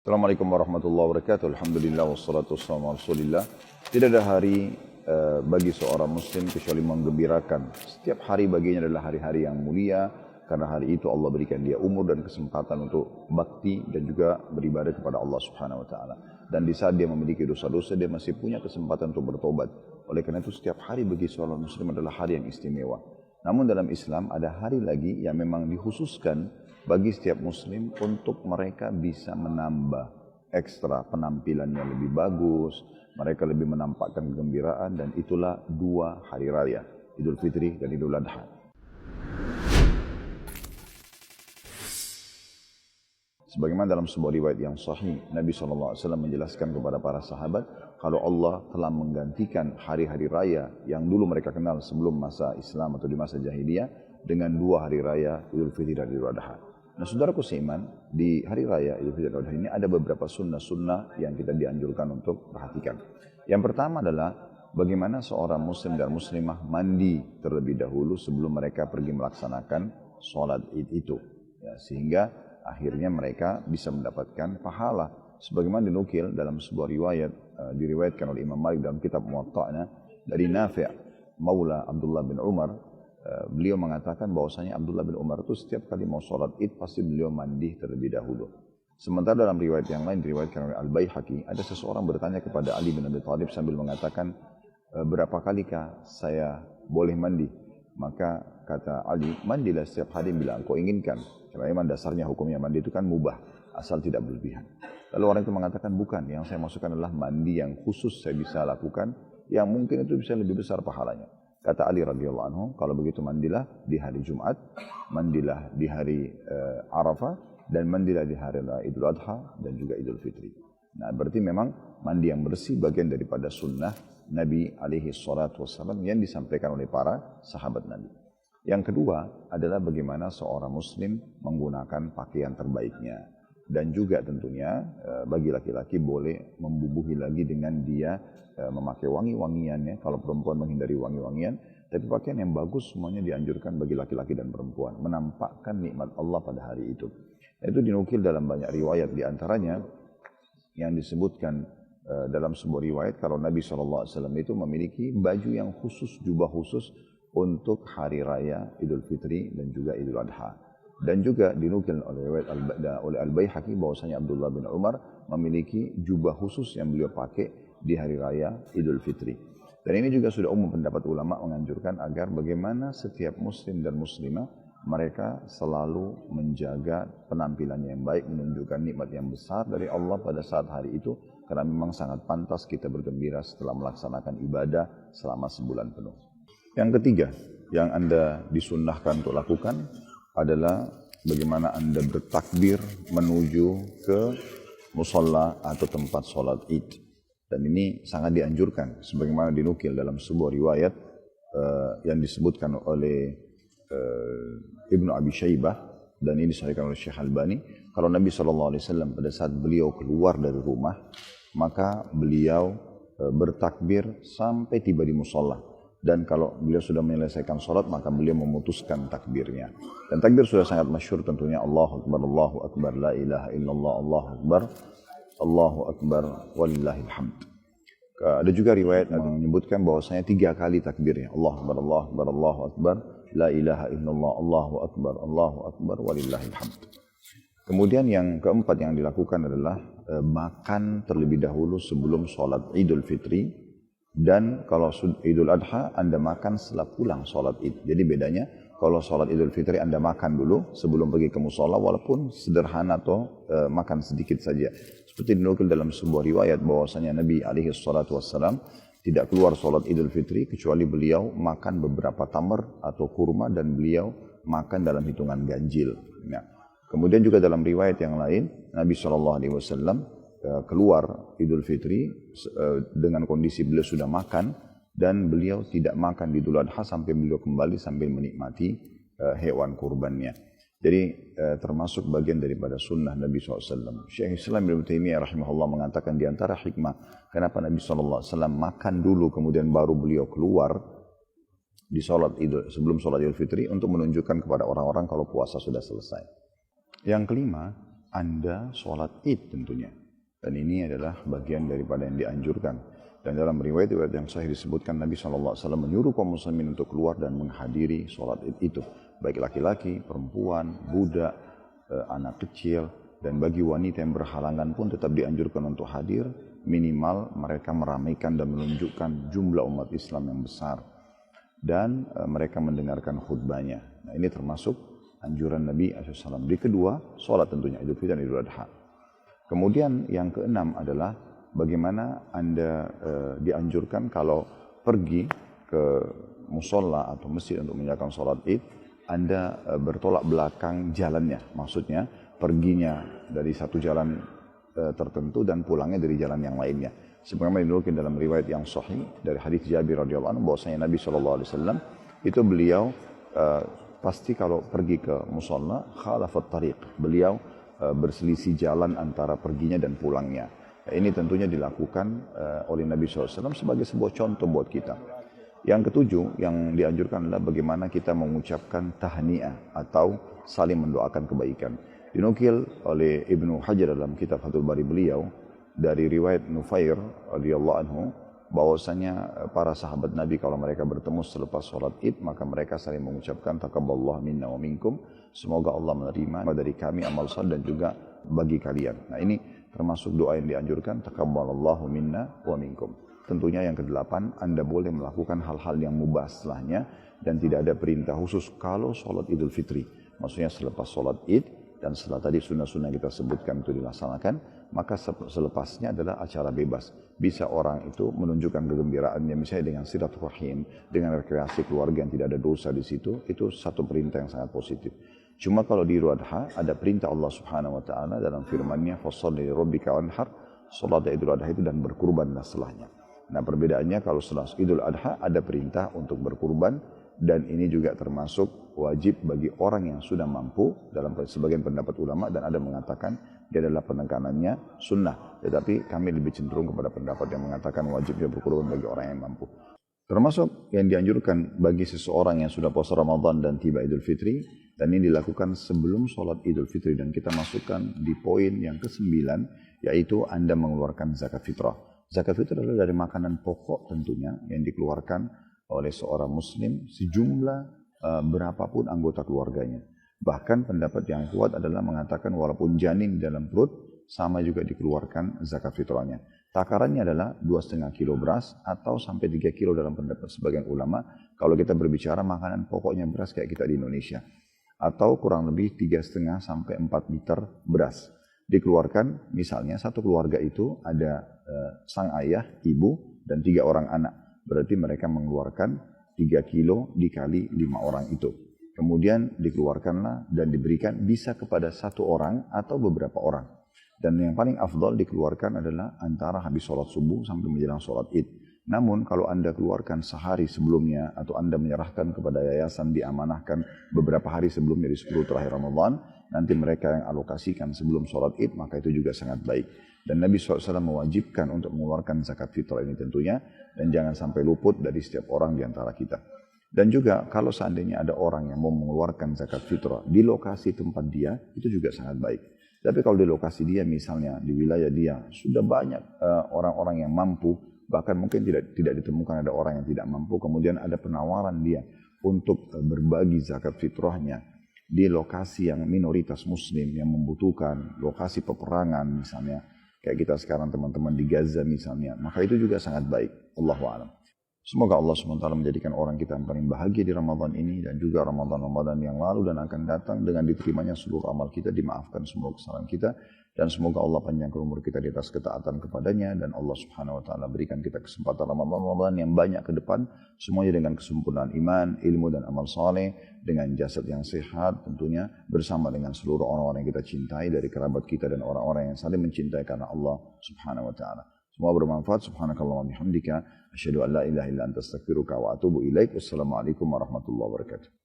Assalamualaikum warahmatullahi wabarakatuh. Alhamdulillah wassalatu wassalamu ala Rasulillah. Tidak ada hari bagi seorang muslim kecuali menggembirakan. Setiap hari baginya adalah hari-hari yang mulia karena hari itu Allah berikan dia umur dan kesempatan untuk bakti dan juga beribadah kepada Allah Subhanahu wa taala. Dan di saat dia memiliki dosa-dosa dia masih punya kesempatan untuk bertobat. Oleh karena itu setiap hari bagi seorang muslim adalah hari yang istimewa. Namun dalam Islam ada hari lagi yang memang dikhususkan bagi setiap muslim untuk mereka bisa menambah ekstra penampilannya lebih bagus, mereka lebih menampakkan kegembiraan, dan itulah dua hari raya, Idul Fitri dan Idul Adha. Sebagaimana dalam sebuah riwayat yang sahih, Nabi SAW menjelaskan kepada para sahabat, kalau Allah telah menggantikan hari-hari raya yang dulu mereka kenal sebelum masa Islam atau di masa jahiliyah, dengan dua hari raya Idul Fitri dan Idul Adha. Nah, saudaraku seiman, di hari raya Idul Fitri dan Idul Adha ini ada beberapa sunnah-sunnah yang kita dianjurkan untuk perhatikan. Yang pertama adalah bagaimana seorang muslim dan muslimah mandi terlebih dahulu sebelum mereka pergi melaksanakan sholat id itu. Ya, sehingga akhirnya mereka bisa mendapatkan pahala. Sebagaimana dinukil dalam sebuah riwayat, diriwayatkan oleh Imam Malik dalam kitab Muwatta'na dari Nafi' Maula Abdullah bin Umar. Beliau mengatakan bahwasanya Abdullah bin Umar itu setiap kali mau sholat id pasti beliau mandi terlebih dahulu. Sementara dalam riwayat yang lain diriwayatkan oleh Al-Baihaqi, ada seseorang bertanya kepada Ali bin Abi Thalib sambil mengatakan, berapa kalikah saya boleh mandi? Maka kata Ali, mandilah setiap hari bila engkau inginkan. Karena memang dasarnya hukumnya mandi itu kan mubah, asal tidak berlebihan. Lalu orang itu mengatakan, bukan, yang saya maksudkan adalah mandi yang khusus saya bisa lakukan, yang mungkin itu bisa lebih besar pahalanya. Kata Ali radhiyallahu anhu, kalau begitu mandilah di hari Jumat, mandilah di hari Arafah, dan mandilah di hari Idul Adha dan juga Idul Fitri. Nah, berarti memang mandi yang bersih bagian daripada sunnah Nabi alaihi salatu wassalam yang disampaikan oleh para sahabat Nabi. Yang kedua adalah bagaimana seorang muslim menggunakan pakaian terbaiknya. Dan juga tentunya bagi laki-laki boleh membubuhi lagi dengan dia memakai wangi-wangiannya. Kalau perempuan menghindari wangi-wangian, tapi pakaian yang bagus semuanya dianjurkan bagi laki-laki dan perempuan. Menampakkan nikmat Allah pada hari itu. Itu dinukil dalam banyak riwayat, diantaranya yang disebutkan dalam sebuah riwayat kalau Nabi SAW itu memiliki baju yang khusus, jubah khusus untuk hari raya Idul Fitri dan juga Idul Adha. Dan juga dinukil oleh Al-Baihaqi bahwasanya Abdullah bin Umar memiliki jubah khusus yang beliau pakai di hari raya Idul Fitri. Dan ini juga sudah umum pendapat ulama menganjurkan agar bagaimana setiap muslim dan muslimah mereka selalu menjaga penampilannya yang baik, menunjukkan nikmat yang besar dari Allah pada saat hari itu, karena memang sangat pantas kita bergembira setelah melaksanakan ibadah selama sebulan penuh. Yang ketiga yang Anda disunnahkan untuk lakukan adalah bagaimana Anda bertakbir menuju ke musalla atau tempat sholat id. Dan ini sangat dianjurkan sebagaimana dinukil dalam sebuah riwayat yang disebutkan oleh Ibnu Abi Syaibah, dan ini disahihkan oleh Syekh Albani. Kalau Nabi SAW pada saat beliau keluar dari rumah, maka beliau bertakbir sampai tiba di musalla. Dan kalau beliau sudah menyelesaikan sholat, maka beliau memutuskan takbirnya. Dan takbir sudah sangat masyhur tentunya, Allahu Akbar, la ilaha illallah, Allahu Akbar, walillahil hamd. Ada juga riwayat yang menyebutkan bahwasanya 3 kali takbirnya, Allahu Akbar, la ilaha illallah, Allahu Akbar, walillahil hamd. Kemudian yang keempat yang dilakukan adalah makan terlebih dahulu sebelum sholat Idul Fitri. Dan kalau Idul Adha Anda makan setelah pulang sholat id. Jadi bedanya kalau sholat Idul Fitri Anda makan dulu sebelum pergi ke musola, walaupun sederhana atau makan sedikit saja. Seperti dinukil dalam sebuah riwayat bahwasanya Nabi SAW tidak keluar sholat Idul Fitri kecuali beliau makan beberapa tamar atau kurma, dan beliau makan dalam hitungan ganjil. Nah, kemudian juga dalam riwayat yang lain Nabi SAW keluar Idul Fitri dengan kondisi beliau sudah makan, dan beliau tidak makan di Idul Adha sampai beliau kembali sambil menikmati hewan kurbannya. Jadi termasuk bagian daripada sunnah Nabi SAW. Syekh Islam Ibnu Taimiyah rahimahullah mengatakan di antara hikmah kenapa Nabi SAW makan dulu kemudian baru beliau keluar di sebelum sholat Idul Fitri, untuk menunjukkan kepada orang-orang kalau puasa sudah selesai. Yang kelima Anda sholat id tentunya. Dan ini adalah bagian daripada yang dianjurkan. Dan dalam riwayat yang sahih disebutkan Nabi SAW menyuruh kaum muslimin untuk keluar dan menghadiri sholat id itu. Baik laki-laki, perempuan, budak, anak kecil, dan bagi wanita yang berhalangan pun tetap dianjurkan untuk hadir. Minimal mereka meramaikan dan menunjukkan jumlah umat Islam yang besar. Dan mereka mendengarkan khutbahnya. Nah, ini termasuk anjuran Nabi SAW. Di kedua, sholat tentunya, Idul Fitri dan Idul Adha. Kemudian yang keenam adalah bagaimana Anda dianjurkan kalau pergi ke musola atau masjid untuk menjalankan sholat id, Anda bertolak belakang jalannya. Maksudnya perginya dari satu jalan tertentu dan pulangnya dari jalan yang lainnya. Sebagaimana dinukil dalam riwayat yang sahih dari hadis Jabir radhiyallahu anhu bahwasanya Nabi SAW itu beliau pasti kalau pergi ke musola khalafat tariq. Beliau berselisih jalan antara perginya dan pulangnya. Ini tentunya dilakukan oleh Nabi SAW sebagai sebuah contoh buat kita. Yang ketujuh yang dianjurkan adalah bagaimana kita mengucapkan tahniah atau saling mendoakan kebaikan. Dinukil oleh Ibnu Hajar dalam kitab Fathul Bari beliau dari riwayat Nufair radhiyallahu anhu bahwasanya para sahabat Nabi kalau mereka bertemu selepas sholat id maka mereka saling mengucapkan taqabbalallahu minna wa minkum, semoga Allah menerima dari kami amal saleh dan juga bagi kalian. Nah, ini termasuk doa yang dianjurkan, taqabbalallahu minna wa minkum. Tentunya yang kedelapan, Anda boleh melakukan hal-hal yang mubah setelahnya dan tidak ada perintah khusus kalau sholat Idul Fitri. Maksudnya selepas sholat id dan setelah tadi sunnah-sunnah kita sebutkan itu dilaksanakan, maka selepasnya adalah acara bebas. Bisa orang itu menunjukkan kegembiraannya misalnya dengan silaturahim, dengan rekreasi keluarga yang tidak ada dosa di situ, itu satu perintah yang sangat positif. Cuma kalau di Idul Adha ada perintah Allah Subhanahu wa taala dalam firman-Nya fasholli lirabbika wanhar, salat Idul Adha itu dan berkurbanlah setelahnya. Nah, perbedaannya kalau setelah Idul Adha ada perintah untuk berkurban dan ini juga termasuk wajib bagi orang yang sudah mampu dalam sebagian pendapat ulama dan ada mengatakan dia adalah penekanannya sunnah. Tetapi kami lebih cenderung kepada pendapat yang mengatakan wajibnya berkurban bagi orang yang mampu. Termasuk yang dianjurkan bagi seseorang yang sudah puasa Ramadan dan tiba Idul Fitri, dan ini dilakukan sebelum sholat Idul Fitri, dan kita masukkan di poin yang ke-9, yaitu Anda mengeluarkan zakat fitrah. Zakat fitrah adalah dari makanan pokok tentunya yang dikeluarkan oleh seorang muslim sejumlah berapapun anggota keluarganya. Bahkan pendapat yang kuat adalah mengatakan walaupun janin dalam perut, sama juga dikeluarkan zakat fitrahnya. Takarannya adalah 2,5 kilo beras atau sampai 3 kilo dalam pendapat sebagian ulama. Kalau kita berbicara makanan pokoknya beras kayak kita di Indonesia. Atau kurang lebih 3,5 sampai 4 liter beras. Dikeluarkan misalnya satu keluarga itu ada sang ayah, ibu, dan 3 orang anak. Berarti mereka mengeluarkan 3 kilo dikali 5 orang itu. Kemudian dikeluarkanlah dan diberikan bisa kepada satu orang atau beberapa orang. Dan yang paling afdal dikeluarkan adalah antara habis sholat subuh sampai menjelang sholat id. Namun kalau Anda keluarkan sehari sebelumnya atau Anda menyerahkan kepada yayasan diamanahkan beberapa hari sebelumnya di 10 terakhir Ramadan, nanti mereka yang alokasikan sebelum sholat id, maka itu juga sangat baik. Dan Nabi SAW mewajibkan untuk mengeluarkan zakat fitrah ini tentunya, dan jangan sampai luput dari setiap orang di antara kita. Dan juga kalau seandainya ada orang yang mau mengeluarkan zakat fitrah di lokasi tempat dia, itu juga sangat baik. Tapi kalau di lokasi dia misalnya di wilayah dia sudah banyak orang-orang yang mampu, bahkan mungkin tidak ditemukan ada orang yang tidak mampu, kemudian ada penawaran dia untuk berbagi zakat fitrahnya di lokasi yang minoritas muslim yang membutuhkan, lokasi peperangan misalnya, kayak kita sekarang teman-teman di Gaza misalnya, maka itu juga sangat baik. Allahu a'lam. Semoga Allah SWT menjadikan orang kita yang paling bahagia di Ramadan ini dan juga Ramadan-Ramadan yang lalu dan akan datang dengan diterimanya seluruh amal kita, dimaafkan semua kesalahan kita, dan semoga Allah panjangkan umur kita di atas ketaatan kepadanya, dan Allah Subhanahu wa taala berikan kita kesempatan Ramadan yang banyak ke depan, semuanya dengan kesempurnaan iman, ilmu dan amal saleh, dengan jasad yang sehat tentunya, bersama dengan seluruh orang-orang yang kita cintai dari kerabat kita dan orang-orang yang saling mencintai karena Allah Subhanahu wa taala. Semua bermanfaat. Subhanakallahumma bihamdika asyhadu an la ilaha illa anta astaghfiruka wa atubu ilaik. Wassalamualaikum warahmatullahi wabarakatuh.